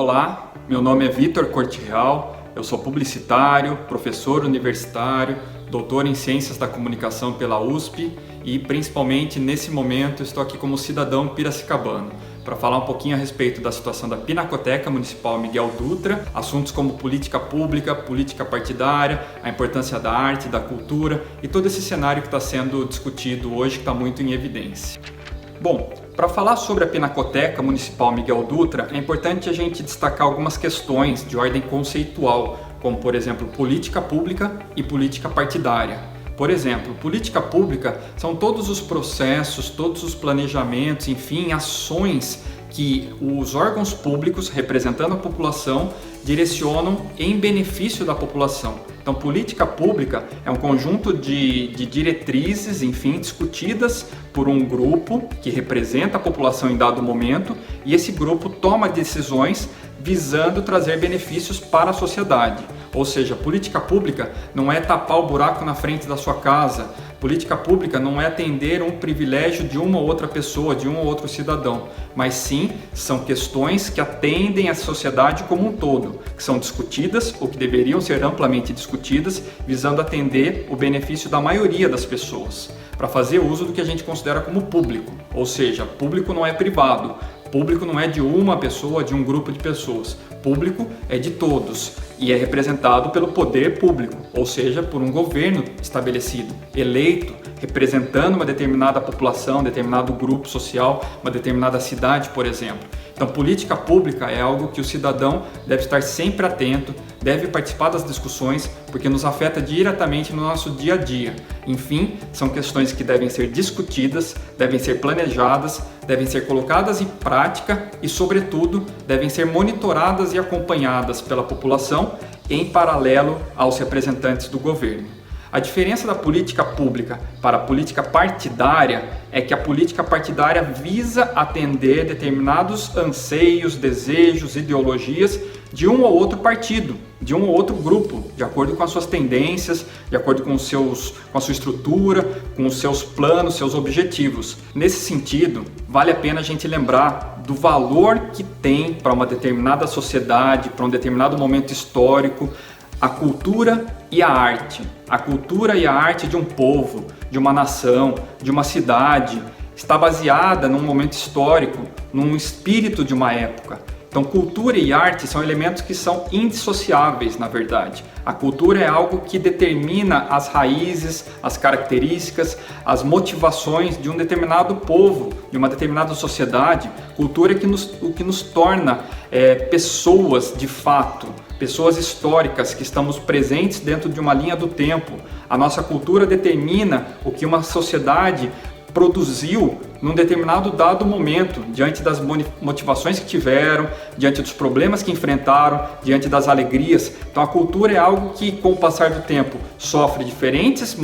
Olá, meu nome é Vitor Cortireal, eu sou publicitário, professor universitário, doutor em Ciências da Comunicação pela USP e principalmente nesse momento estou aqui como cidadão piracicabano para falar um pouquinho a respeito da situação da Pinacoteca Municipal Miguel Dutra, assuntos como política pública, política partidária, a importância da arte, da cultura e todo esse cenário que está sendo discutido hoje que está muito em evidência. Bom, para falar sobre a Pinacoteca Municipal Miguel Dutra, é importante a gente destacar algumas questões de ordem conceitual, como por exemplo, política pública e política partidária. Por exemplo, política pública são todos os processos, todos os planejamentos, enfim, ações que os órgãos públicos, representando a população, direcionam em benefício da população. Então, política pública é um conjunto de diretrizes, enfim, discutidas por um grupo que representa a população em dado momento, e esse grupo toma decisões visando trazer benefícios para a sociedade. Ou seja, política pública não é tapar o buraco na frente da sua casa. Política pública não é atender um privilégio de uma ou outra pessoa, de um ou outro cidadão, mas sim são questões que atendem a sociedade como um todo, que são discutidas ou que deveriam ser amplamente discutidas, visando atender o benefício da maioria das pessoas, para fazer uso do que a gente considera como público. Ou seja, público não é privado, público não é de uma pessoa, de um grupo de pessoas. Público é de todos e é representado pelo poder público, ou seja, por um governo estabelecido, eleito, representando uma determinada população, determinado grupo social, uma determinada cidade, por exemplo. Então, política pública é algo que o cidadão deve estar sempre atento, deve participar das discussões, porque nos afeta diretamente no nosso dia a dia. Enfim, são questões que devem ser discutidas, devem ser planejadas, devem ser colocadas em prática e, sobretudo, devem ser monitoradas e acompanhadas pela população em paralelo aos representantes do governo. A diferença da política pública para a política partidária é que a política partidária visa atender determinados anseios, desejos, ideologias de um ou outro partido, de um ou outro grupo, de acordo com as suas tendências, de acordo com a sua estrutura, com os seus planos, seus objetivos. Nesse sentido, vale a pena a gente lembrar do valor que tem para uma determinada sociedade, para um determinado momento histórico, a cultura e a arte. A cultura e a arte de um povo, de uma nação, de uma cidade, está baseada num momento histórico, num espírito de uma época. Então, cultura e arte são elementos que são indissociáveis, na verdade. A cultura é algo que determina as raízes, as características, as motivações de um determinado povo, de uma determinada sociedade. Cultura é o que nos torna pessoas de fato, pessoas históricas que estamos presentes dentro de uma linha do tempo. A nossa cultura determina o que uma sociedade produziu num determinado dado momento, diante das motivações que tiveram, diante dos problemas que enfrentaram, diante das alegrias. Então a cultura é algo que, com o passar do tempo, sofre diferentes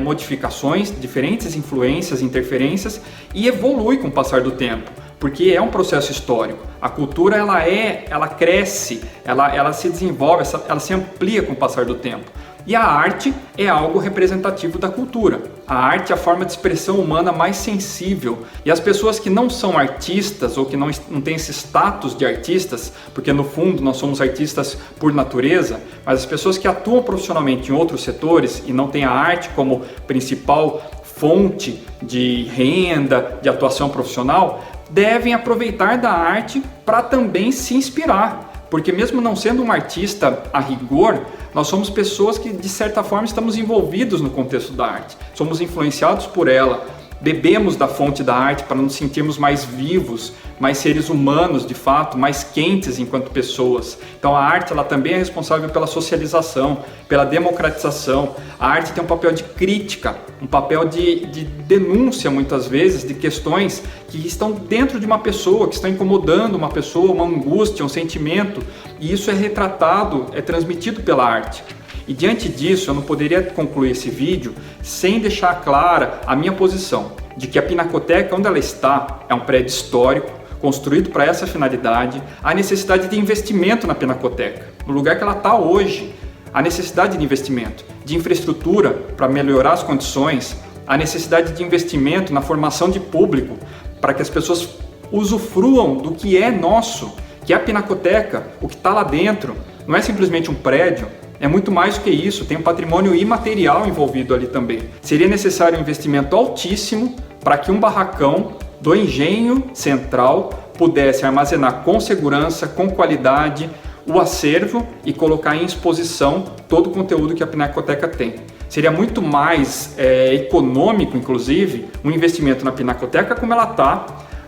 modificações, diferentes influências, interferências e evolui com o passar do tempo, porque é um processo histórico. A cultura ela cresce, ela se desenvolve, ela se amplia com o passar do tempo. E a arte é algo representativo da cultura. A arte é a forma de expressão humana mais sensível. E as pessoas que não são artistas ou que não têm esse status de artistas, porque no fundo nós somos artistas por natureza, mas as pessoas que atuam profissionalmente em outros setores e não têm a arte como principal fonte de renda, de atuação profissional, devem aproveitar da arte para também se inspirar. Porque mesmo não sendo um artista a rigor, nós somos pessoas que de certa forma estamos envolvidos no contexto da arte. Somos influenciados por ela, bebemos da fonte da arte para nos sentirmos mais vivos, mais seres humanos de fato, mais quentes enquanto pessoas. Então a arte ela também é responsável pela socialização, pela democratização. A arte tem um papel de crítica, um papel de denúncia muitas vezes de questões que estão dentro de uma pessoa, que estão incomodando uma pessoa, uma angústia, um sentimento, e isso é retratado, é transmitido pela arte. E diante disso, eu não poderia concluir esse vídeo sem deixar clara a minha posição de que a Pinacoteca, onde ela está, é um prédio histórico, construído para essa finalidade, há necessidade de investimento na Pinacoteca. No lugar que ela está hoje, há necessidade de investimento, de infraestrutura para melhorar as condições, há necessidade de investimento na formação de público, para que as pessoas usufruam do que é nosso, que a Pinacoteca, o que está lá dentro, não é simplesmente um prédio, é muito mais do que isso, tem um patrimônio imaterial envolvido ali também. Seria necessário um investimento altíssimo para que um barracão do engenho central pudesse armazenar com segurança, com qualidade, o acervo e colocar em exposição todo o conteúdo que a Pinacoteca tem. Seria muito mais econômico, inclusive, um investimento na Pinacoteca como ela está,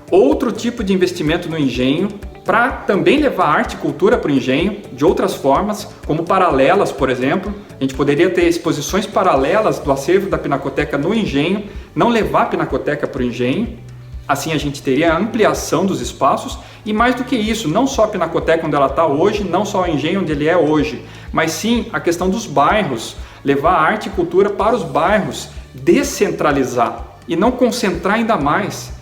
outro tipo de investimento no engenho, para também levar arte e cultura para o engenho de outras formas, como paralelas, por exemplo. A gente poderia ter exposições paralelas do acervo da Pinacoteca no engenho, não levar a Pinacoteca para o engenho. Assim a gente teria a ampliação dos espaços e, mais do que isso, não só a Pinacoteca onde ela está hoje, não só o engenho onde ele é hoje, mas sim a questão dos bairros, levar a arte e cultura para os bairros, descentralizar e não concentrar ainda mais.